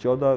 14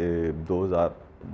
2000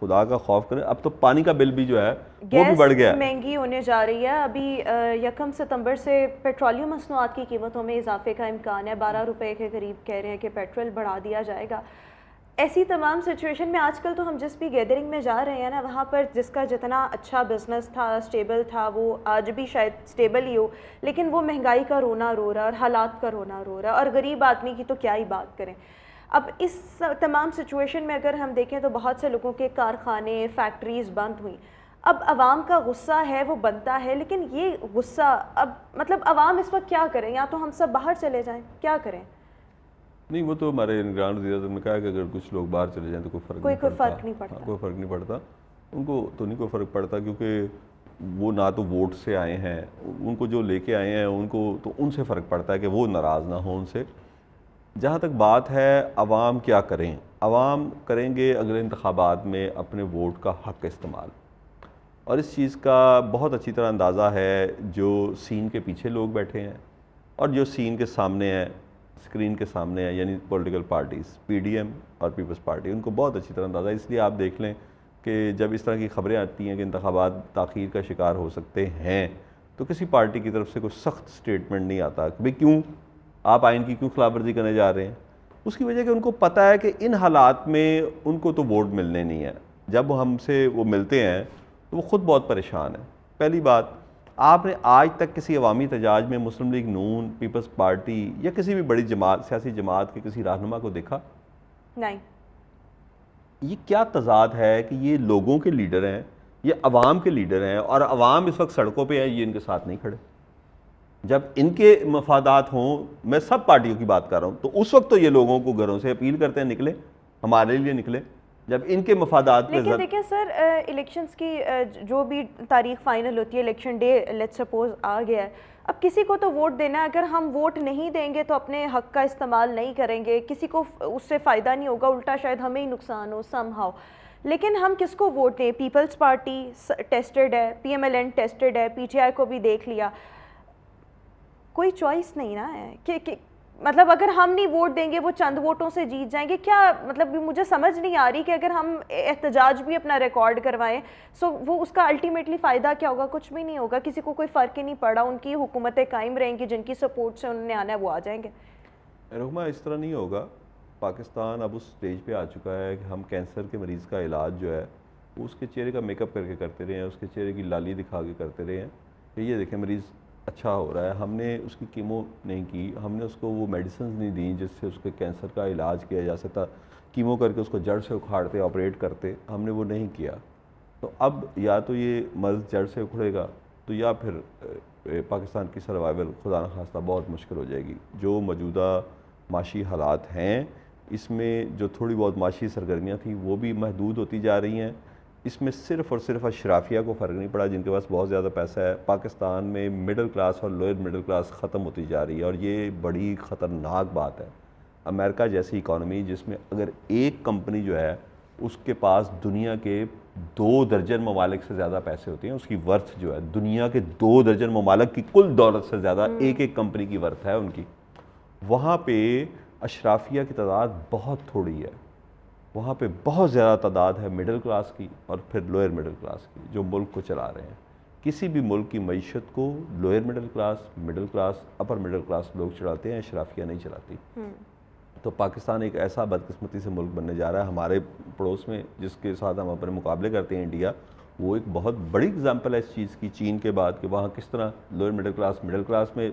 خدا کا خوف کریں. اب تو پانی کا بل بھی جو ہے وہ بھی بڑھ گیا ہے. مہنگی ہونے جا رہی ہے. ابھی 1 ستمبر سے پیٹرولیم مصنوعات کی قیمتوں میں اضافے کا امکان ہے. 12 روپے کے قریب کہہ رہے ہیں کہ پیٹرول بڑھا دیا جائے گا. ایسی تمام سچویشن میں آج کل تو ہم جس بھی گیدرنگ میں جا رہے ہیں نا, وہاں پر جس کا جتنا اچھا بزنس تھا, اسٹیبل تھا, وہ آج بھی شاید اسٹیبل ہی ہو, لیکن وہ مہنگائی کا رونا رو رہا ہے اور حالات کا رونا رو رہا ہے, اور غریب آدمی کی تو کیا ہی بات کریں. اب اس تمام سچویشن میں اگر ہم دیکھیں تو بہت سے لوگوں کے کارخانے, فیکٹریز بند ہوئیں. اب عوام کا غصہ ہے وہ بنتا ہے, لیکن یہ غصہ اب مطلب عوام اس وقت کیا کریں؟ یا تو ہم سب باہر چلے جائیں, کیا کریں؟ نہیں, وہ تو ہمارے نگران وزیر اعظم نے کہا کہ اگر کچھ لوگ باہر چلے جائیں تو کوئی فرق نہیں پڑتا. کوئی فرق نہیں پڑتا. ان کو تو نہیں کوئی فرق پڑتا, کیونکہ وہ نہ تو ووٹ سے آئے ہیں, ان کو جو لے کے آئے ہیں ان کو تو ان سے فرق پڑتا ہے کہ وہ ناراض نہ ہوں ان سے. جہاں تک بات ہے عوام کیا کریں, عوام کریں گے اگلے انتخابات میں اپنے ووٹ کا حق استعمال, اور اس چیز کا بہت اچھی طرح اندازہ ہے جو سین کے پیچھے لوگ بیٹھے ہیں اور جو سین کے سامنے ہیں, اسکرین کے سامنے ہیں, یعنی political parties, P D M اور پیپلز پارٹی, ان کو بہت اچھی طرح اندازہ ہے. اس لیے آپ دیکھ لیں کہ جب اس طرح کی خبریں آتی ہیں کہ انتخابات تاخیر کا شکار ہو سکتے ہیں, تو کسی پارٹی کی طرف سے کوئی سخت سٹیٹمنٹ نہیں آتا کہ بھئی کیوں آپ آئین کی کیوں خلاف ورزی کرنے جا رہے ہیں. اس کی وجہ کہ ان کو پتہ ہے کہ ان حالات میں ان کو تو ووٹ ملنے نہیں ہیں. جب ہم سے وہ ملتے ہیں تو وہ خود بہت پریشان ہیں. پہلی بات, آپ نے آج تک کسی عوامی احتجاج میں مسلم لیگ نون, پیپلز پارٹی یا کسی بھی بڑی جماعت, سیاسی جماعت کے کسی رہنما کو دیکھا؟ نہیں. یہ کیا تضاد ہے کہ یہ لوگوں کے لیڈر ہیں, یہ عوام کے لیڈر ہیں, اور عوام اس وقت سڑکوں پہ ہے, یہ ان کے ساتھ نہیں کھڑے. جب ان کے مفادات ہوں, میں سب پارٹیوں کی بات کر رہا ہوں, تو اس وقت تو یہ لوگوں کو گھروں سے اپیل کرتے ہیں نکلے, ہمارے لیے نکلے. جب ان کے مفادات لیکن دیکھیں سر, الیکشنز کی جو بھی تاریخ فائنل ہوتی ہے, الیکشن ڈے لیٹس سپوز آ گیا ہے, اب کسی کو تو ووٹ دینا ہے. اگر ہم ووٹ نہیں دیں گے تو اپنے حق کا استعمال نہیں کریں گے, کسی کو اس سے فائدہ نہیں ہوگا, الٹا شاید ہمیں ہی نقصان ہو سم ہاؤ. لیکن ہم کس کو ووٹ دیں؟ پیپلز پارٹی ٹیسٹڈ ہے, P M L N tested ہے, پی ٹی آئی کو بھی دیکھ لیا, کوئی چوائس نہیں نا ہے کہ مطلب اگر ہم نہیں ووٹ دیں گے وہ چند ووٹوں سے جیت جائیں گے. کیا مطلب مجھے سمجھ نہیں آ رہی کہ اگر ہم احتجاج بھی اپنا ریکارڈ کروائیں سو وہ اس کا الٹیمیٹلی فائدہ کیا ہوگا؟ کچھ بھی نہیں ہوگا, کسی کو کوئی فرق ہی نہیں پڑا. ان کی حکومتیں قائم رہیں گی, جن کی سپورٹ سے انہوں نے آنا ہے وہ آ جائیں گے. رحمہ, اس طرح نہیں ہوگا. پاکستان اب اس سٹیج پہ آ چکا ہے کہ ہم کینسر کے مریض کا علاج جو ہے وہ اس کے چہرے کا میک اپ کر کے کرتے رہے ہیں, اس کے چہرے کی لالی دکھا کے کرتے رہے ہیں کہ یہ دیکھیں مریض اچھا ہو رہا ہے. ہم نے اس کی کیمو نہیں کی, ہم نے اس کو وہ میڈیسنز نہیں دیں جس سے اس کے کینسر کا علاج کیا جا سکتا. کیمو کر کے اس کو جڑ سے اکھاڑتے, آپریٹ کرتے, ہم نے وہ نہیں کیا. تو اب یا تو یہ مرض جڑ سے اکھڑے گا تو یا پھر پاکستان کی سروائیول خدا نخواستہ بہت مشکل ہو جائے گی. جو موجودہ معاشی حالات ہیں اس میں جو تھوڑی بہت معاشی سرگرمیاں تھیں وہ بھی محدود ہوتی جا رہی ہیں. اس میں صرف اور صرف اشرافیہ کو فرق نہیں پڑا جن کے پاس بہت زیادہ پیسہ ہے. پاکستان میں مڈل کلاس اور لوئر مڈل کلاس ختم ہوتی جا رہی ہے, اور یہ بڑی خطرناک بات ہے. امریکہ جیسی اکانومی جس میں اگر ایک کمپنی جو ہے اس کے پاس دنیا کے 2 درجن ممالک سے زیادہ پیسے ہوتے ہیں, اس کی ورتھ جو ہے دنیا کے 2 درجن ممالک کی کل دولت سے زیادہ ایک کمپنی کی ورتھ ہے ان کی. وہاں پہ اشرافیہ کی تعداد بہت تھوڑی ہے, وہاں پہ بہت زیادہ تعداد ہے مڈل کلاس کی اور پھر لوئر مڈل کلاس کی جو ملک کو چلا رہے ہیں. کسی بھی ملک کی معیشت کو lower middle class, upper middle class لوگ چلاتے ہیں, اشرافیہ نہیں چلاتی. تو پاکستان ایک ایسا بدقسمتی سے ملک بننے جا رہا ہے. ہمارے پڑوس میں جس کے ساتھ ہم اپنے مقابلے کرتے ہیں انڈیا, وہ ایک بہت بڑی اگزامپل ہے اس چیز کی, چین کے بعد, کہ وہاں کس طرح لوئر مڈل کلاس میں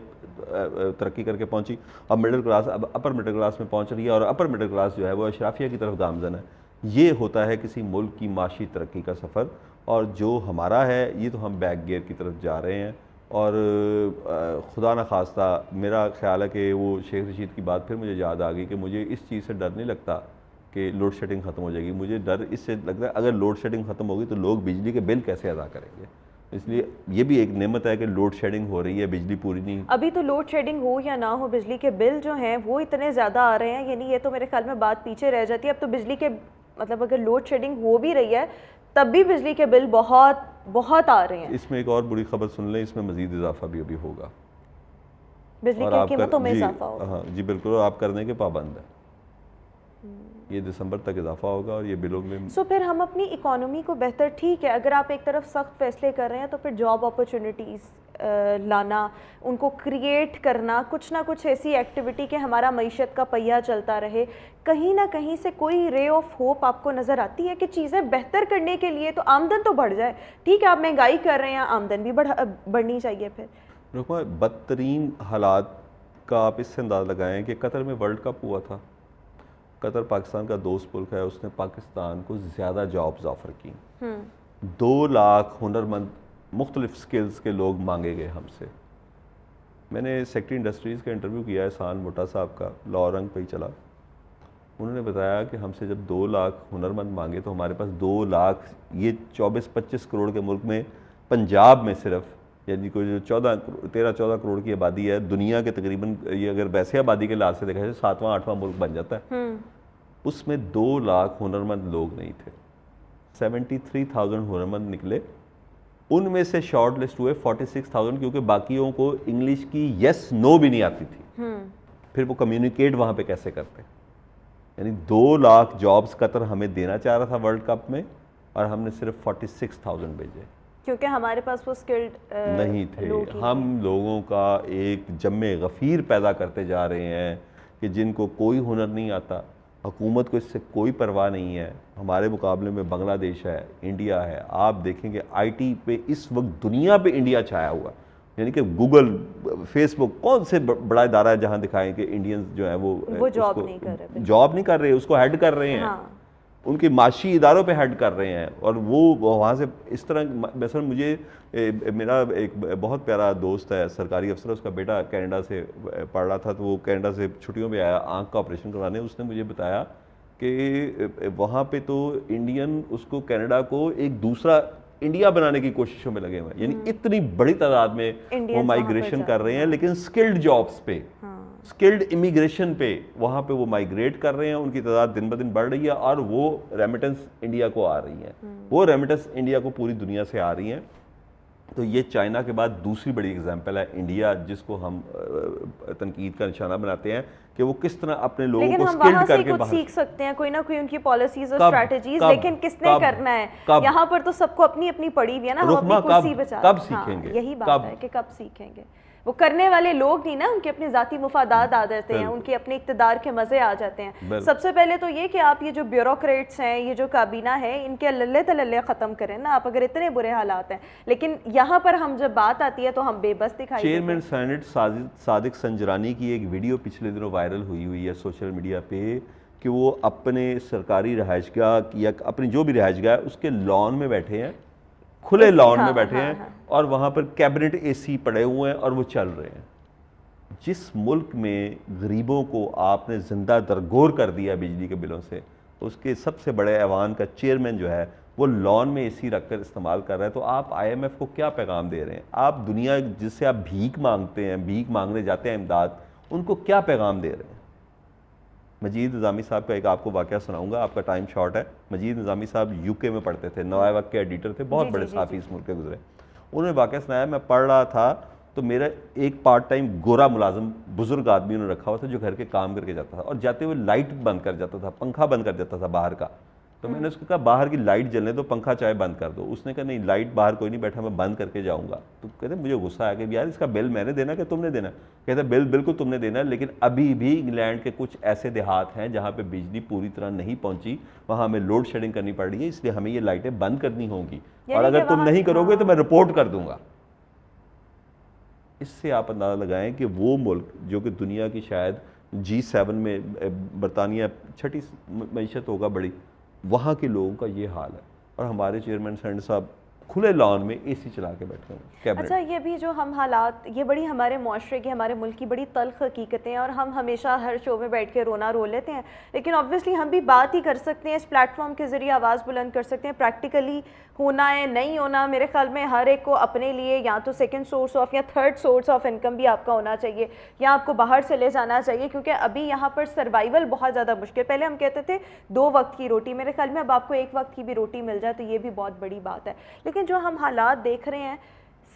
ترقی کر کے پہنچی, اب مڈل کلاس اب اپر مڈل کلاس میں پہنچ رہی ہے, اور اپر مڈل کلاس جو ہے وہ اشرافیہ کی طرف گامزن ہے. یہ ہوتا ہے کسی ملک کی معاشی ترقی کا سفر, اور جو ہمارا ہے یہ تو ہم بیک گیئر کی طرف جا رہے ہیں. اور خدا نخواستہ میرا خیال ہے کہ وہ شیخ رشید کی بات پھر مجھے یاد آ گئی کہ مجھے اس چیز سے ڈر نہیں لگتا کہ لوڈ شیڈنگ ختم ہو جائے گی. مجھے ڈر اس سے لگتا ہے اگر لوڈ شیڈنگ ختم ہوگی تو لوگ بجلی کے بل کیسے ادا کریں گے. اس لیے یہ بھی ایک نعمت ہے کہ لوڈ شیڈنگ ہو رہی ہے, بجلی پوری نہیں. ابھی تو لوڈ شیڈنگ ہو یا نہ ہو, بجلی کے بل جو ہیں وہ اتنے زیادہ آ رہے ہیں, یعنی یہ تو میرے خیال میں بات پیچھے رہ جاتی ہے. اب تو بجلی کے مطلب اگر لوڈ شیڈنگ ہو بھی رہی ہے تب بھی بجلی کے بل بہت بہت آ رہے ہیں. اس میں ایک اور بری خبر سن لیں, اس میں مزید اضافہ بھی ابھی ہوگا, بجلی کی قیمتوں میں اضافہ ہوگا. ہاں جی بالکل, اور آپ کرنے کے پابند ہیں. یہ دسمبر تک اضافہ ہوگا اور یہ بلوں میں پھر ہم اپنی اکانومی کو بہتر، ٹھیک ہے اگر آپ ایک طرف سخت فیصلے کر رہے ہیں تو پھر جاب اپرچونیٹیز لانا، ان کو کریٹ کرنا، کچھ نہ کچھ ایسی ایکٹیویٹی کہ ہمارا معیشت کا پہیہ چلتا رہے، کہیں نہ کہیں سے کوئی رے آف ہوپ آپ کو نظر آتی ہے کہ چیزیں بہتر کرنے کے لیے تو آمدن تو بڑھ جائے؟ ٹھیک ہے آپ مہنگائی کر رہے ہیں، آمدن بھی بڑھنی چاہیے. پھر رکما بدترین حالات کا آپ اس سے اندازہ لگائیں کہ قطر میں ورلڈ کپ ہوا تھا. قطر پاکستان کا دوست ملک ہے، اس نے پاکستان کو زیادہ جابز آفر کی. 2 لاکھ ہنرمند مختلف سکلز کے لوگ مانگے گئے ہم سے. میں نے سیکٹری انڈسٹریز کا انٹرویو کیا ہے احسان موٹا صاحب کا، لا رنگ پہ ہی چلا. انہوں نے بتایا کہ ہم سے جب 2 لاکھ ہنرمند مانگے تو ہمارے پاس 2 لاکھ، یہ 24-25 کروڑ کے ملک میں پنجاب میں صرف یعنی کوئی جو 13-14 کروڑ کی آبادی ہے دنیا کے تقریباً، یہ اگر ویسے آبادی کے لحاظ سے دیکھا جائے 7واں-8واں ملک بن جاتا ہے. اس میں 2 لاکھ ہنرمند لوگ نہیں تھے. 73,000 ہنرمند نکلے، ان میں سے شارٹ لسٹ ہوئے 46,000 کیونکہ باقیوں کو انگلش کی یس نو بھی نہیں آتی تھی. پھر وہ کمیونیکیٹ وہاں پہ کیسے کرتے؟ یعنی 2 لاکھ جابز قطر ہمیں دینا چاہ رہا تھا ورلڈ کپ میں اور ہم نے صرف 46,000 بھیجے کیونکہ ہمارے پاس وہ سکلڈ نہیں تھے. ہم لوگوں کا ایک جمع غفیر پیدا کرتے جا رہے ہیں کہ جن کو کوئی ہنر نہیں آتا، حکومت کو اس سے کوئی پرواہ نہیں ہے. ہمارے مقابلے میں بنگلہ دیش ہے، انڈیا ہے. آپ دیکھیں کہ آئی ٹی پہ اس وقت دنیا پہ انڈیا چھایا ہوا، یعنی کہ گوگل، فیس بک، کون سے بڑا ادارہ ہے جہاں دکھائیں کہ انڈینز جو ہیں وہ جاب نہیں کر رہے، اس کو ہیڈ کر رہے ہیں. ان کے معاشی اداروں پہ ہیڈ کر رہے ہیں اور وہ وہاں سے اس طرح. مثلا مجھے میرا ایک بہت پیارا دوست ہے سرکاری افسر، اس کا بیٹا کینیڈا سے پڑھ رہا تھا تو وہ کینیڈا سے چھٹیوں میں آیا آنکھ کا آپریشن کروانے. اس نے مجھے بتایا کہ وہاں پہ تو انڈین اس کو کینیڈا کو ایک دوسرا انڈیا بنانے کی کوششوں میں لگے ہوئے ہیں. یعنی اتنی بڑی تعداد میں وہ مائیگریشن کر رہے ہیں، لیکن سکلڈ جابز پہ، سکلڈ امیگریشن پہ وہاں پہ وہ مائیگریٹ کر رہے ہیں. ان کی تعداد دن بدن بڑھ رہی ہے اور وہ ریمیٹنس انڈیا کو آ رہی ہیں. وہ ریمیٹنس انڈیا کو پوری دنیا سے آ رہی ہیں. تو یہ چائنا کے بعد دوسری بڑی اگزامپل ہے انڈیا، جس کو ہم تنقید کا نشانہ بناتے ہیں کہ وہ کس طرح اپنے لوگوں کو سکلڈ کر کے باہر سیکھ سکتے ہیں کوئی نہ کوئی ان کی پالیسیز اور اسٹریٹجیز، لیکن کس نے کرنا ہے؟ یہاں پر تو سب کو اپنی اپنی پڑی ہوئی ہے نا، ہم اپنی کرسی بچا. کب سیکھیں گے؟ یہی بات ہے کہ کب سیکھیں گے. وہ کرنے والے لوگ نہیں نا، ان کے اپنے ذاتی مفادات آ جاتے ہیں، ان کے اپنے اقتدار کے مزے آ جاتے ہیں. سب سے پہلے تو یہ کہ آپ یہ جو بیوروکریٹس ہیں، یہ جو کابینہ ہے، ان کے للے تللے ختم کریں نا آپ، اگر اتنے برے حالات ہیں. لیکن یہاں پر ہم جب بات آتی ہے تو ہم بے بس دکھائی دیتے ہیں. چیئرمین سینٹ صادق سنجرانی کی ایک ویڈیو پچھلے دنوں وائرل ہوئی ہے سوشل میڈیا پہ کہ وہ اپنے سرکاری رہائش گاہ یا اپنی جو بھی رہائش گاہ ہے اس کے لان میں بیٹھے ہیں، کھلے لان میں بیٹھے ہیں اور وہاں پر کیبنٹ اے سی پڑے ہوئے ہیں اور وہ چل رہے ہیں. جس ملک میں غریبوں کو آپ نے زندہ درگور کر دیا بجلی کے بلوں سے، اس کے سب سے بڑے ایوان کا چیئرمین جو ہے وہ لان میں اے سی رکھ کر استعمال کر رہا ہے. تو آپ آئی ایم ایف کو کیا پیغام دے رہے ہیں؟ آپ دنیا جس سے آپ بھیک مانگتے ہیں، بھیک مانگنے جاتے ہیں امداد، ان کو کیا پیغام دے رہے ہیں؟ مجید نظامی صاحب کا ایک آپ کو واقعہ سناؤں گا، آپ کا ٹائم شارٹ ہے. مجید نظامی صاحب یو کے میں پڑھتے تھے، نوائے وقت کے ایڈیٹر تھے، بہت بڑے صحافی اس ملک کے گزرے. انہوں نے واقعہ سنایا، میں پڑھ رہا تھا تو میرا ایک پارٹ ٹائم گورا ملازم بزرگ آدمی انہوں نے رکھا ہوا تھا جو گھر کے کام کر کے جاتا تھا اور جاتے ہوئے لائٹ بند کر جاتا تھا، پنکھا بند کر جاتا تھا باہر کا. تو میں نے اس کو کہا باہر کی لائٹ جلنے دو، پنکھا چاہے بند کر دو. اس نے کہا نہیں، لائٹ باہر کوئی نہیں بیٹھا، میں بند کر کے جاؤں گا. تو کہتے مجھے غصہ آیا کہ یار اس کا بل میں نے دینا کہ تم نے دینا؟ کہتا بل بالکل تم نے دینا، لیکن ابھی بھی انگلینڈ کے کچھ ایسے دیہات ہیں جہاں پہ بجلی پوری طرح نہیں پہنچی، وہاں ہمیں لوڈ شیڈنگ کرنی پڑ رہی ہے، اس لیے ہمیں یہ لائٹیں بند کرنی ہوں گی اور اگر تم نہیں کرو گے تو میں رپورٹ کر دوں گا. اس سے آپ اندازہ لگائیں کہ وہ ملک جو کہ دنیا کی شاید G7 میں برطانیہ 6ٹھی معیشت ہوگا بڑی، وہاں کے لوگوں کا یہ حال ہے. اور ہمارے چیئرمین سینٹ صاحب کھلے لان میں اے سی چلا کے بیٹھے ہیں. اچھا، یہ بھی جو ہم حالات، یہ بڑی ہمارے معاشرے کی، ہمارے ملک کی بڑی تلخ حقیقتیں ہیں اور ہم ہمیشہ ہر شو میں بیٹھ کے رونا رو لیتے ہیں. لیکن آبویسلی ہم بھی بات ہی کر سکتے ہیں، اس پلیٹ فارم کے ذریعے آواز بلند کر سکتے ہیں. پریکٹیکلی ہونا ہے نہیں ہونا، میرے خیال میں ہر ایک کو اپنے لیے یا تو سیکنڈ سورس آف یا تھرڈ سورس آف انکم بھی آپ کا ہونا چاہیے، یا آپ کو باہر سے لے جانا چاہیے، کیونکہ ابھی یہاں پر سروائیول بہت زیادہ مشکل. پہلے ہم کہتے تھے 2 وقت کی روٹی، میرے خیال میں اب آپ کو 1 وقت کی بھی روٹی مل جائے تو یہ بھی بہت بڑی بات ہے. لیکن جو ہم حالات دیکھ رہے ہیں،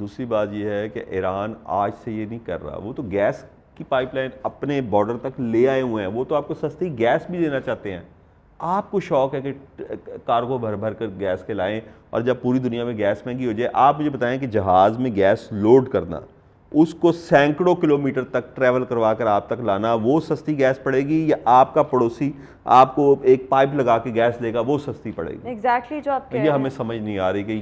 دوسری بات یہ ہے کہ ایران آج سے یہ نہیں کر رہا, وہ تو گیس کی پائپ لائن اپنے بارڈر تک لے آئے ہوئے ہیں, وہ تو آپ کو سستی گیس بھی دینا چاہتے ہیں. آپ کو شوق ہے کہ کارگو بھر بھر کر گیس کے لائیں, اور جب پوری دنیا میں گیس مہنگی ہو جائے, آپ مجھے بتائیں کہ جہاز میں گیس لوڈ کرنا, اس کو سینکڑوں کلومیٹر تک ٹریول کروا کر آپ تک لانا, وہ سستی گیس پڑے گی, یا آپ کا پڑوسی آپ کو ایک پائپ لگا کے گیس دے گا, وہ سستی پڑے گی؟ ایگزیکٹلی جو آپ کہہ یہ رہے ہیں. ہمیں سمجھ نہیں آ رہی کہ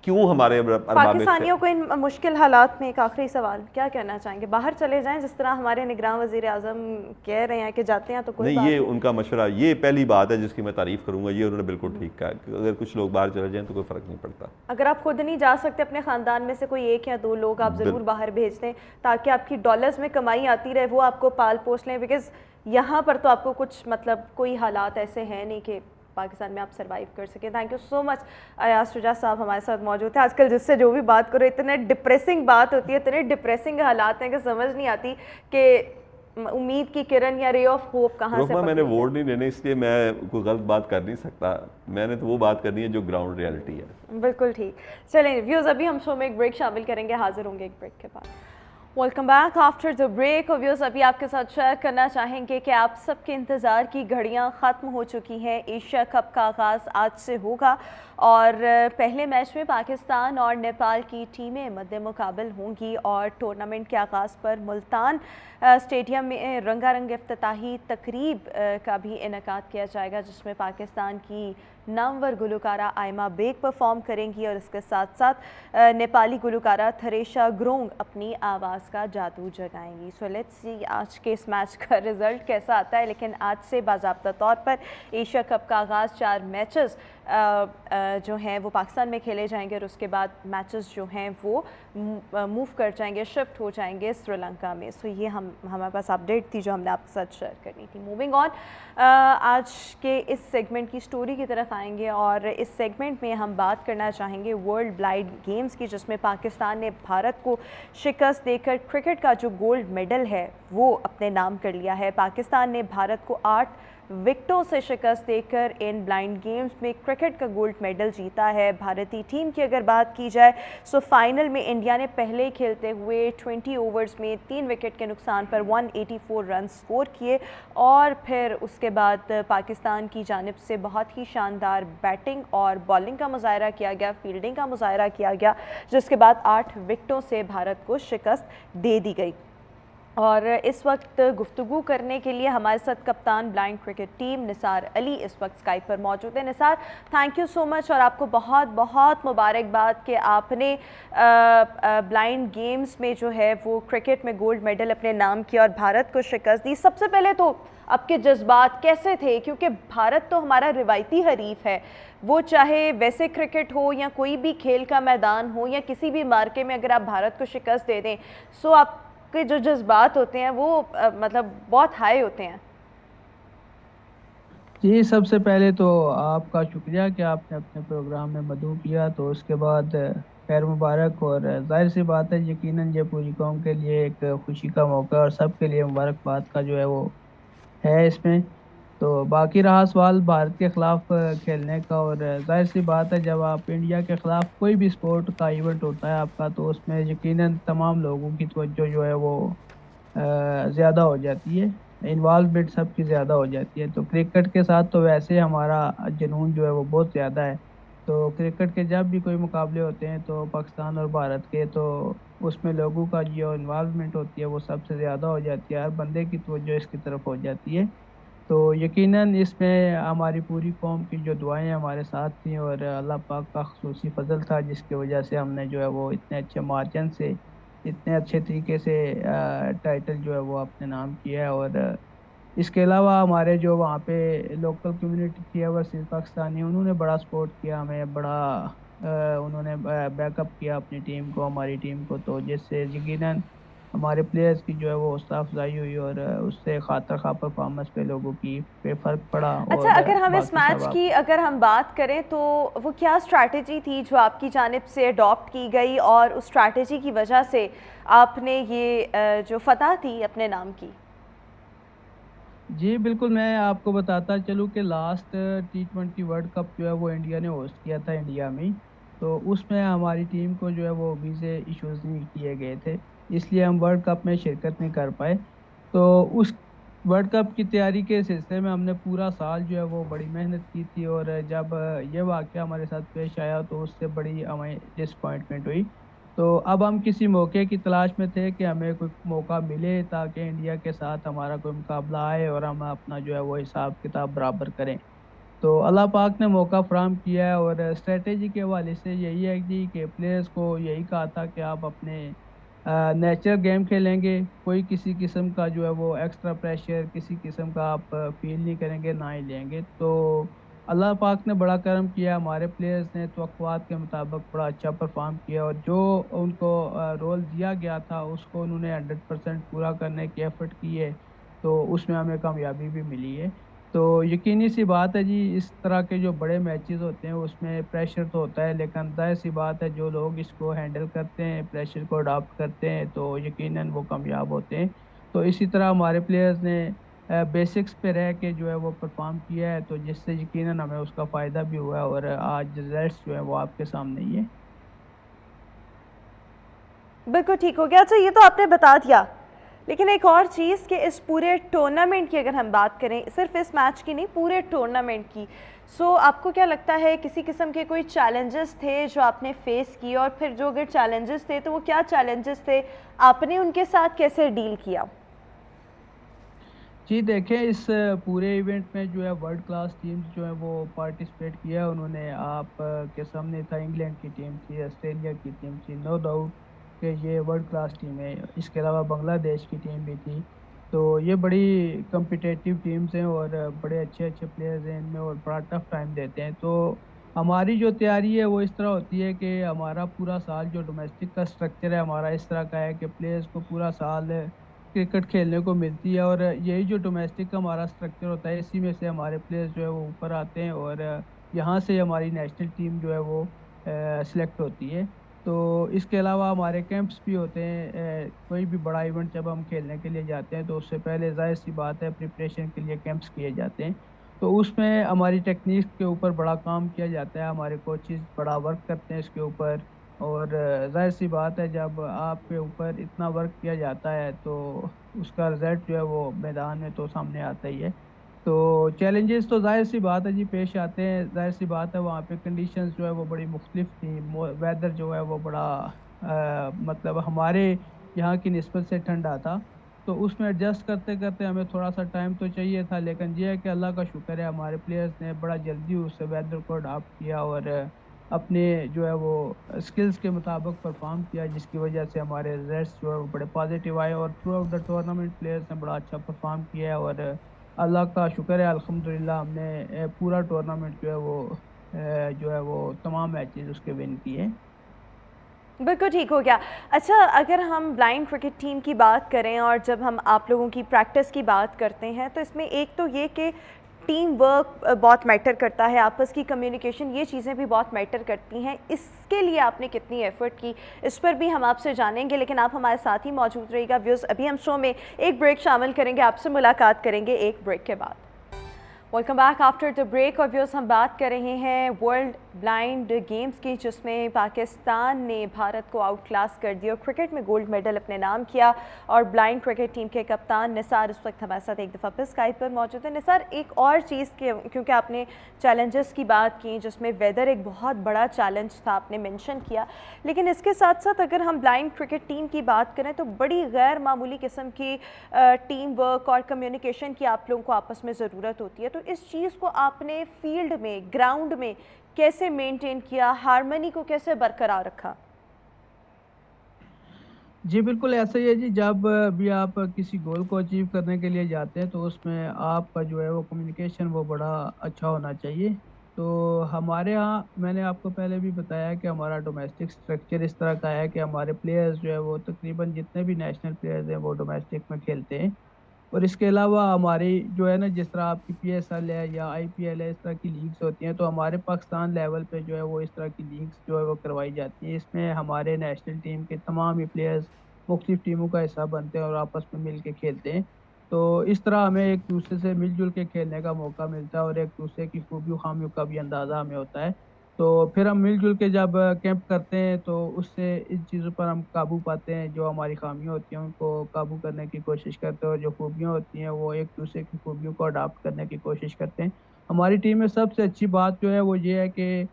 کیوں ہمارے پاکستانیوں کو ان مشکل حالات میں ایک آخری سوال کیا کہنا چاہیں گے؟ باہر چلے جائیں, جس طرح ہمارے نگراں وزیر اعظم کہہ رہے ہیں کہ جاتے ہیں تو کوئی نہیں, یہ ان کا مشورہ, یہ پہلی بات ہے جس کی میں تعریف کروں گا, یہ انہوں نے بالکل ٹھیک کہا کہ اگر کچھ لوگ باہر چلے جائیں تو کوئی فرق نہیں پڑتا. اگر آپ خود نہیں جا سکتے, اپنے خاندان میں سے کوئی ایک یا دو لوگ آپ ضرور باہر بھیج دیں تاکہ آپ کی ڈالرز میں کمائی آتی رہے, وہ آپ کو پال پوس لیں, بیکاز یہاں پر تو آپ کو کچھ مطلب کوئی حالات ایسے ہیں نہیں کہ پاکستان میں آپ سروائیو کر سکیں. تھینک یو سو مچ. ایاز شجاع صاحب ہمارے ساتھ موجود ہیں. آج کل جس سے جو بھی بات کرو اتنے ڈپریسنگ بات ہوتی ہے, اتنے ڈپریسنگ حالات ہیں کہ سمجھ نہیں آتی کہ امید کی کرن یا رے آف ہوپ کہاں سے. میں نے ووٹ نہیں دینے, اس لیے میں کوئی غلط بات کر نہیں سکتا, میں نے تو وہ بات کرنی ہے جو گراؤنڈ ریالٹی ہے. بالکل ٹھیک. چلیں ویوز, ابھی ہم شو میں ایک بریک شامل کریں گے, حاضر ہوں گے ایک بریک کے بعد. Welcome back after the break. Views, ابھی آپ کے ساتھ شیئر کرنا چاہیں گے کہ آپ سب کے انتظار کی گھڑیاں ختم ہو چکی ہیں. ایشیا کپ کا آغاز آج سے ہوگا اور پہلے میچ میں پاکستان اور نیپال کی ٹیمیں مد مقابل ہوں گی, اور ٹورنامنٹ کے آغاز پر ملتان اسٹیڈیم میں رنگا رنگ افتتاحی تقریب کا بھی انعقاد کیا جائے گا, جس میں پاکستان کی نامور گلوکارہ آئمہ بیگ پرفارم کریں گی, اور اس کے ساتھ ساتھ نیپالی گلوکارہ تھریشا گرونگ اپنی آواز کا جادو جگائیں گی. سو لیٹس سی آج کے اس میچ کا رزلٹ کیسا آتا ہے. لیکن آج سے باضابطہ طور پر ایشیا کپ کا آغاز 4 میچز جو ہیں وہ پاکستان میں کھیلے جائیں گے, اور اس کے بعد میچز جو ہیں وہ موو کر جائیں گے, شفٹ ہو جائیں گے سری لنکا میں. سو یہ ہمارے پاس اپڈیٹ تھی جو ہم نے آپ کے ساتھ شیئر کرنی تھی. موونگ آن, آج کے اس سیگمنٹ کی سٹوری کی طرف آئیں گے, اور اس سیگمنٹ میں ہم بات کرنا چاہیں گے ورلڈ بلائنڈ گیمز کی, جس میں پاکستان نے بھارت کو شکست دے کر کرکٹ کا جو گولڈ میڈل ہے وہ اپنے نام کر لیا ہے. پاکستان نے بھارت کو 8 وکٹوں سے شکست دے کر ان بلائنڈ گیمز میں کرکٹ کا گولڈ میڈل جیتا ہے. بھارتی ٹیم کی اگر بات کی جائے سو فائنل میں انڈیا نے پہلے کھیلتے ہوئے 20 اوورز میں 3 وکٹ کے نقصان پر 184 رنز سکور کیے, اور پھر اس کے بعد پاکستان کی جانب سے بہت ہی شاندار بیٹنگ اور بالنگ کا مظاہرہ کیا گیا, فیلڈنگ کا مظاہرہ کیا گیا, جس کے بعد 8 وکٹوں سے بھارت کو شکست دے دی گئی. اور اس وقت گفتگو کرنے کے لیے ہمارے ساتھ کپتان بلائنڈ کرکٹ ٹیم نثار علی اس وقت اسکائپ پر موجود ہیں. نثار, تھینک یو سو مچ, اور آپ کو بہت بہت مبارکباد کہ آپ نے بلائنڈ گیمز میں جو ہے وہ کرکٹ میں گولڈ میڈل اپنے نام کیا اور بھارت کو شکست دی. سب سے پہلے تو آپ کے جذبات کیسے تھے, کیونکہ بھارت تو ہمارا روایتی حریف ہے, وہ چاہے ویسے کرکٹ ہو یا کوئی بھی کھیل کا میدان ہو یا کسی بھی مارکے میں اگر آپ بھارت کو شکست دے دیں سو آپ کے جو جذبات ہوتے ہیں وہ مطلب بہت ہائی ہوتے ہیں. جی, سب سے پہلے تو آپ کا شکریہ کہ آپ نے اپنے پروگرام میں مدعو کیا, تو اس کے بعد خیر مبارک, اور ظاہر سی بات ہے یقیناً یہ پوری قوم کے لیے ایک خوشی کا موقع اور سب کے لیے مبارکباد کا جو ہے وہ ہے اس میں. تو باقی رہا سوال بھارت کے خلاف کھیلنے کا, اور ظاہر سی بات ہے جب آپ انڈیا کے خلاف کوئی بھی سپورٹ کا ایونٹ ہوتا ہے آپ کا, تو اس میں یقیناً تمام لوگوں کی توجہ جو ہے وہ زیادہ ہو جاتی ہے, انوالومنٹ سب کی زیادہ ہو جاتی ہے. تو کرکٹ کے ساتھ تو ویسے ہمارا جنون جو ہے وہ بہت زیادہ ہے. تو کرکٹ کے جب بھی کوئی مقابلے ہوتے ہیں تو پاکستان اور بھارت کے, تو اس میں لوگوں کا جو انوالومنٹ ہوتی ہے وہ سب سے زیادہ ہو جاتی ہے, ہر بندے کی توجہ اس کی طرف ہو جاتی ہے. تو یقیناً اس میں ہماری پوری قوم کی جو دعائیں ہمارے ساتھ تھیں, اور اللہ پاک کا خصوصی فضل تھا جس کی وجہ سے ہم نے جو ہے وہ اتنے اچھے مارجن سے اتنے اچھے طریقے سے ٹائٹل جو ہے وہ اپنے نام کیا ہے. اور اس کے علاوہ ہمارے جو وہاں پہ لوکل کمیونٹی تھی اوورسیز پاکستانی, انہوں نے بڑا سپورٹ کیا ہمیں, بڑا انہوں نے بیک اپ کیا اپنی ٹیم کو, ہماری ٹیم کو, تو جس سے یقیناً ہمارے پلیئرز کی جو ہے وہ حوصلہ افزائی ہوئی, اور اس سے خاطر خواہ پرفارمنس پہ لوگوں کی پہ فرق پڑا. اچھا, اگر ہم اس میچ کی اگر ہم بات کریں تو وہ کیا اسٹریٹجی تھی جو آپ کی جانب سے اڈاپٹ کی گئی, اور اس اسٹریٹجی کی وجہ سے آپ نے یہ جو فتح تھی اپنے نام کی؟ جی بالکل, میں آپ کو بتاتا چلوں کہ لاسٹ T20 ورلڈ کپ جو ہے وہ انڈیا نے ہوسٹ کیا تھا انڈیا میں, تو اس میں ہماری ٹیم کو جو ہے وہ ویزے ایشوز نہیں کیے گئے تھے، اس لیے ہم ورلڈ کپ میں شرکت نہیں کر پائے۔ تو اس ورلڈ کپ کی تیاری کے سلسلے میں ہم نے پورا سال جو ہے وہ بڑی محنت کی تھی، اور جب یہ واقعہ ہمارے ساتھ پیش آیا تو اس سے بڑی ہمیں ڈسپوائنٹمنٹ ہوئی۔ تو اب ہم کسی موقع کی تلاش میں تھے کہ ہمیں کوئی موقع ملے تاکہ انڈیا کے ساتھ ہمارا کوئی مقابلہ آئے اور ہم اپنا جو ہے وہ حساب کتاب برابر کریں۔ تو اللہ پاک نے موقع فراہم کیا ہے، اور اسٹریٹجی کے حوالے سے یہی ہے جی کہ پلیئرز کو یہی کہا تھا کہ آپ اپنے نیچرل گیم کھیلیں گے، کوئی کسی قسم کا جو ہے وہ ایکسٹرا پریشر کسی قسم کا آپ فیل نہیں کریں گے، نہ ہی لیں گے۔ تو اللہ پاک نے بڑا کرم کیا، ہمارے پلیئرز نے توقعات کے مطابق بڑا اچھا پرفارم کیا، اور جو ان کو رول دیا گیا تھا اس کو انہوں نے 100% پورا کرنے کی ایفرٹ کی ہے، تو اس میں ہمیں کامیابی بھی ملی ہے۔ تو یقینی سی بات ہے جی، اس طرح کے جو بڑے میچز ہوتے ہیں اس میں پریشر تو ہوتا ہے، لیکن ظاہر سی بات ہے جو لوگ اس کو ہینڈل کرتے ہیں، پریشر کو اڈاپٹ کرتے ہیں، تو یقیناً وہ کامیاب ہوتے ہیں۔ تو اسی طرح ہمارے پلیئرز نے بیسکس پہ رہ کے جو ہے وہ پرفارم کیا ہے، تو جس سے یقیناً ہمیں اس کا فائدہ بھی ہوا ہے، اور آج رزلٹس جو ہے وہ آپ کے سامنے ہی ہے۔ بالکل ٹھیک ہو گیا۔ اچھا یہ تو آپ نے بتا دیا، لیکن ایک اور چیز کہ اس پورے ٹورنامنٹ کی اگر ہم بات کریں، صرف اس میچ کی نہیں پورے ٹورنامنٹ کی، سو آپ کو کیا لگتا ہے کسی قسم کے کوئی چیلنجز تھے جو آپ نے فیس کی، اور پھر جو اگر چیلنجز تھے تو وہ کیا چیلنجز تھے، آپ نے ان کے ساتھ کیسے ڈیل کیا؟ جی دیکھیں، اس پورے ایونٹ میں جو ہے ورلڈ کلاس ٹیمز جو ہیں وہ پارٹیسپیٹ کیا، انہوں نے آپ کے سامنے تھا، انگلینڈ کی ٹیم تھی، آسٹریلیا کی ٹیم تھی، نو ڈاؤٹ کہ یہ ورلڈ کلاس ٹیم ہے۔ اس کے علاوہ بنگلہ دیش کی ٹیم بھی تھی، تو یہ بڑی کمپٹیٹیو ٹیمز ہیں اور بڑے اچھے اچھے پلیئرز ہیں ان میں، اور بڑا ٹف ٹائم دیتے ہیں۔ تو ہماری جو تیاری ہے وہ اس طرح ہوتی ہے کہ ہمارا پورا سال جو ڈومیسٹک کا سٹرکچر ہے ہمارا اس طرح کا ہے کہ پلیئرز کو پورا سال کرکٹ کھیلنے کو ملتی ہے، اور یہی جو ڈومیسٹک کا ہمارا سٹرکچر ہوتا ہے اسی میں سے ہمارے پلیئرز جو ہے وہ اوپر آتے ہیں، اور یہاں سے ہماری نیشنل ٹیم جو ہے وہ سلیکٹ ہوتی ہے۔ تو اس کے علاوہ ہمارے کیمپس بھی ہوتے ہیں، کوئی بھی بڑا ایونٹ جب ہم کھیلنے کے لیے جاتے ہیں تو اس سے پہلے ظاہر سی بات ہے پریپریشن کے لیے کیمپس کیے جاتے ہیں، تو اس میں ہماری ٹیکنیک کے اوپر بڑا کام کیا جاتا ہے، ہمارے کوچز بڑا ورک کرتے ہیں اس کے اوپر، اور ظاہر سی بات ہے جب آپ کے اوپر اتنا ورک کیا جاتا ہے تو اس کا رزلٹ جو ہے وہ میدان میں تو سامنے آتا ہی ہے۔ تو چیلنجز تو ظاہر سی بات ہے جی پیش آتے ہیں، ظاہر سی بات ہے وہاں پہ کنڈیشنز جو ہے وہ بڑی مختلف تھیں، ویدر جو ہے وہ بڑا مطلب ہمارے یہاں کی نسبت سے ٹھنڈا تھا، تو اس میں ایڈجسٹ کرتے کرتے ہمیں تھوڑا سا ٹائم تو چاہیے تھا، لیکن یہ ہے کہ اللہ کا شکر ہے ہمارے پلیئرز نے بڑا جلدی اس ویدر کو اڈاپٹ کیا، اور اپنے جو ہے وہ اسکلز کے مطابق پرفارم کیا، جس کی وجہ سے ہمارے رزلٹس جو ہے وہ بڑے پازیٹیو آئے، اور through out the tournament players نے بڑا اچھا پرفارم کیا ہے، اور اللہ کا شکر ہے الحمدللہ ہم نے پورا ٹورنامنٹ جو ہے وہ تمام میچز اس کے ون کیے۔ بالکل ٹھیک ہو گیا۔ اچھا اگر ہم بلائنڈ کرکٹ ٹیم کی بات کریں اور جب ہم آپ لوگوں کی پریکٹس کی بات کرتے ہیں تو اس میں ایک تو یہ کہ ٹیم ورک بہت میٹر کرتا ہے، آپس کی کمیونیکیشن، یہ چیزیں بھی بہت میٹر کرتی ہیں، اس کے لیے آپ نے کتنی ایفرٹ کی اس پر بھی ہم آپ سے جانیں گے، لیکن آپ ہمارے ساتھ ہی موجود رہیے گا ویوز۔ ابھی ہم شو میں ایک بریک شامل کریں گے، آپ سے ملاقات کریں گے ایک بریک کے بعد۔ Welcome back after the break, اور ویوز ہم بات کر رہے ہیں ورلڈ بلائنڈ گیمز کی، جس میں پاکستان نے بھارت کو آؤٹ کلاس کر دیا اور کرکٹ میں گولڈ میڈل اپنے نام کیا، اور بلائنڈ کرکٹ ٹیم کے کپتان نثار اس وقت ہمارے ساتھ ایک دفعہ پھر اسکائپ پر موجود ہے۔ نثار، ایک اور چیز کیونکہ آپ نے چیلنجز کی بات کی جس میں ویدر ایک بہت بڑا چیلنج تھا، آپ نے مینشن کیا، لیکن اس کے ساتھ ساتھ اگر ہم بلائنڈ کرکٹ ٹیم کی بات کریں تو بڑی غیر معمولی قسم کی ٹیم ورک اور کمیونیکیشن کی آپ لوگوں کو آپس میں ضرورت ہوتی ہے، تو اس چیز کو آپ نے فیلڈ میں، گراؤنڈ میں کیسے مینٹین کیا، ہارمنی کو کیسے برقرار رکھا؟ جی بالکل ایسا ہی ہے جی، جب بھی آپ کسی گول کو اچیو کرنے کے لیے جاتے ہیں تو اس میں آپ کا جو ہے وہ کمیونیکیشن وہ بڑا اچھا ہونا چاہیے۔ تو ہمارے ہاں میں نے آپ کو پہلے بھی بتایا کہ ہمارا ڈومیسٹک سٹرکچر اس طرح کا ہے کہ ہمارے پلیئرز جو ہے وہ تقریباً جتنے بھی نیشنل پلیئرز ہیں وہ ڈومیسٹک میں کھیلتے ہیں، اور اس کے علاوہ ہماری جو ہے نا جس طرح آپ کی پی ایس ایل ہے یا آئی پی ایل ہے، اس طرح کی لیگز ہوتی ہیں، تو ہمارے پاکستان لیول پہ جو ہے وہ اس طرح کی لیگز جو ہے وہ کروائی جاتی ہیں، اس میں ہمارے نیشنل ٹیم کے تمام ہی پلیئرز مختلف ٹیموں کا حصہ بنتے ہیں اور آپس میں مل کے کھیلتے ہیں، تو اس طرح ہمیں ایک دوسرے سے مل جل کے کھیلنے کا موقع ملتا ہے، اور ایک دوسرے کی خوبیوں خامیوں کا بھی اندازہ ہمیں ہوتا ہے۔ تو پھر ہم مل جل کے جب کیمپ کرتے ہیں تو اس سے ان چیزوں پر ہم قابو پاتے ہیں. جو ہماری خامیاں ہوتی ہیں ان کو قابو کرنے کی کوشش کرتے ہیں, اور جو خوبیاں ہوتی ہیں وہ ایک دوسرے کی خوبیوں کو اڈاپٹ کرنے کی کوشش کرتے ہیں. ہماری ٹیم میں سب سے اچھی بات جو ہے وہ یہ ہے کہ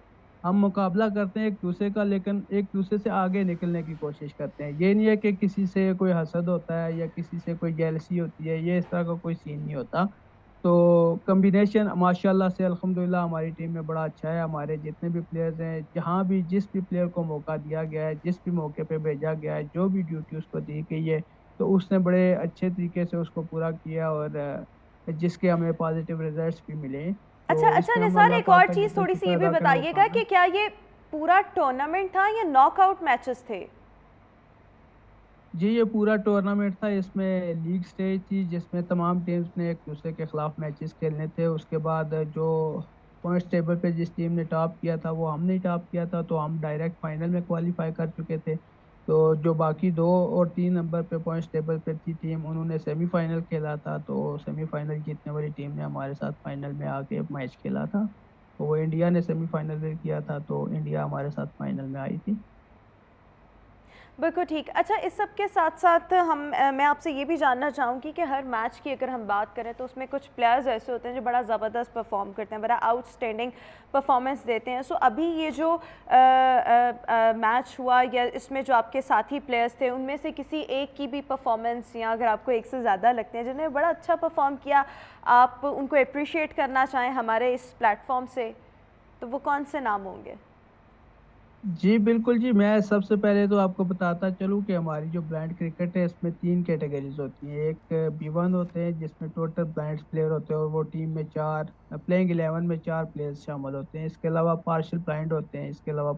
ہم مقابلہ کرتے ہیں ایک دوسرے کا, لیکن ایک دوسرے سے آگے نکلنے کی کوشش کرتے ہیں. یہ نہیں ہے کہ کسی سے کوئی حسد ہوتا ہے یا کسی سے کوئی جیلسی ہوتی ہے, یہ اس طرح کا کوئی سین نہیں ہوتا. تو کمبینیشن ماشاءاللہ سے الحمدللہ ہماری ٹیم میں بڑا اچھا ہے. ہمارے جتنے بھی پلیئرز ہیں, جہاں بھی جس بھی پلیئر کو موقع دیا گیا ہے, جس بھی موقع پہ بھیجا گیا ہے, جو بھی ڈیوٹی اس کو دی گئی ہے, تو اس نے بڑے اچھے طریقے سے اس کو پورا کیا, اور جس کے ہمیں پازیٹیو ریزلٹس بھی ملے. تو اس اچھا پہ ہم نثار, اللہ ایک اور پاک کا چیز جتنا تھوڑی سی شکر یہ بھی ادا کریں وہ بتائیے گا کم ہے. کہ کیا یہ پورا ٹورنامنٹ تھا یا ناک آؤٹ میچز تھے؟ جی یہ پورا ٹورنامنٹ تھا. اس میں لیگ سٹیج تھی جس میں تمام ٹیمز نے ایک دوسرے کے خلاف میچز کھیلنے تھے. اس کے بعد جو پوائنٹس ٹیبل پہ جس ٹیم نے ٹاپ کیا تھا وہ ہم نے ٹاپ کیا تھا, تو ہم ڈائریکٹ فائنل میں کوالیفائی کر چکے تھے. تو جو باقی 2 اور 3 نمبر پہ پوائنٹس ٹیبل پہ تھی ٹیم, انہوں نے سیمی فائنل کھیلا تھا. تو سیمی فائنل جیتنے والی ٹیم نے ہمارے ساتھ فائنل میں آ کے میچ کھیلا تھا. تو وہ انڈیا نے سیمی فائنل کیا تھا, تو انڈیا ہمارے ساتھ فائنل میں آئی تھی. بالکل ٹھیک. اچھا اس سب کے ساتھ ساتھ میں آپ سے یہ بھی جاننا چاہوں گی کہ ہر میچ کی اگر ہم بات کریں تو اس میں کچھ پلیئرز ایسے ہوتے ہیں جو بڑا زبردست پرفارم کرتے ہیں, بڑا آؤٹ اسٹینڈنگ پرفارمنس دیتے ہیں. سو ابھی یہ جو میچ ہوا, یا اس میں جو آپ کے ساتھی پلیئرز تھے, ان میں سے کسی ایک کی بھی پرفارمنس, یا اگر آپ کو ایک سے زیادہ لگتے ہیں جنہیں بڑا اچھا پرفارم کیا, آپ ان کو اپریشیٹ کرنا چاہیں ہمارے اس پلیٹ فارم سے, تو وہ کون سے نام ہوں گے؟ جی بالکل جی, میں سب سے پہلے تو آپ کو بتاتا چلوں کہ ہماری جو بلائنڈ کرکٹ ہے اس میں 3 کیٹیگریز ہوتی ہیں. ایک B1 ہوتے ہیں جس میں ٹوٹل بلائنڈ پلیئر ہوتے ہیں, اور وہ ٹیم میں 4 پلینگ 11 میں 4 پلیئرز شامل ہوتے ہیں. اس کے علاوہ پارشل بلائنڈ ہوتے ہیں, اس کے علاوہ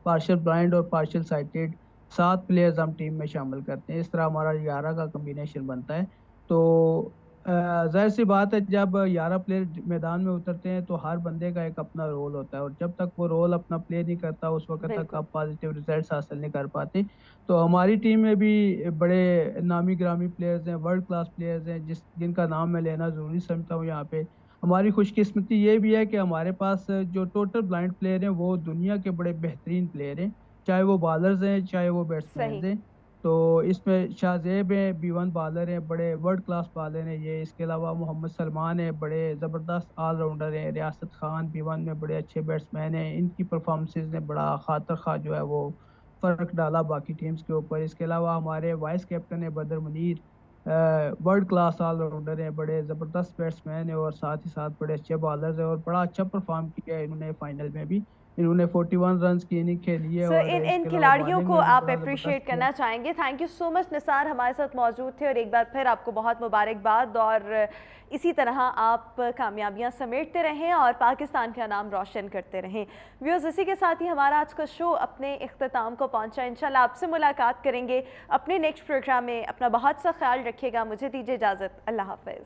پارشل بلائنڈ اور پارشل سائٹڈ 7 پلیئرز ہم ٹیم میں شامل کرتے ہیں. اس طرح ہمارا 11 کا کمبینیشن بنتا ہے. تو ظاہر سی بات ہے جب 11 پلیئر میدان میں اترتے ہیں تو ہر بندے کا ایک اپنا رول ہوتا ہے, اور جب تک وہ رول اپنا پلے نہیں کرتا اس وقت تک بالکل. آپ پازیٹیو ریزلٹس حاصل نہیں کر پاتے. تو ہماری ٹیم میں بھی بڑے نامی گرامی پلیئرز ہیں, ورلڈ کلاس پلیئرز ہیں, جن کا نام میں لینا ضروری سمجھتا ہوں یہاں پہ. ہماری خوش قسمتی یہ بھی ہے کہ ہمارے پاس جو ٹوٹل بلائنڈ پلیئر ہیں وہ دنیا کے بڑے بہترین پلیئر ہیں, چاہے وہ بالرز ہیں چاہے وہ صحیح. بیٹسمینز ہیں. تو اس میں شاہ زیب ہیں, B1 بالر ہیں, بڑے ورلڈ کلاس بالر ہیں یہ. اس کے علاوہ محمد سلمان ہیں, بڑے زبردست آل راؤنڈر ہیں. ریاست خان B1 میں بڑے اچھے بیٹسمین ہیں, ان کی پرفارمنسز نے بڑا خاطر خواہ جو ہے وہ فرق ڈالا باقی ٹیمز کے اوپر. اس کے علاوہ ہمارے وائس کیپٹن ہیں Badar Munir, world class all rounder ہیں, بڑے زبردست بیٹسمین ہیں, اور ساتھ ہی ساتھ بڑے اچھے بالرز ہیں, اور بڑا اچھا پرفارم کیا ہے انہوں نے فائنل میں بھی. انہوں نے 41 رنز کی اننگ کھیلی ہے, سو اور اس ان کے علاوہ کھلاڑیوں بالنگ کو میں بھی آپ بڑا اپریشیٹ زبردست کیا. کرنا چاہیں گے. تھینک یو سو مچ نثار, ہمارے ساتھ موجود تھے, اور ایک بار پھر آپ کو بہت مبارکباد, اور اسی طرح آپ کامیابیاں سمیٹتے رہیں اور پاکستان کا نام روشن کرتے رہیں. ویورز, اسی کے ساتھ ہی ہمارا آج کا شو اپنے اختتام کو پہنچا. انشاءاللہ آپ سے ملاقات کریں گے اپنے نیکسٹ پروگرام میں. اپنا بہت سا خیال رکھیے گا. مجھے دیجیے اجازت. اللہ حافظ.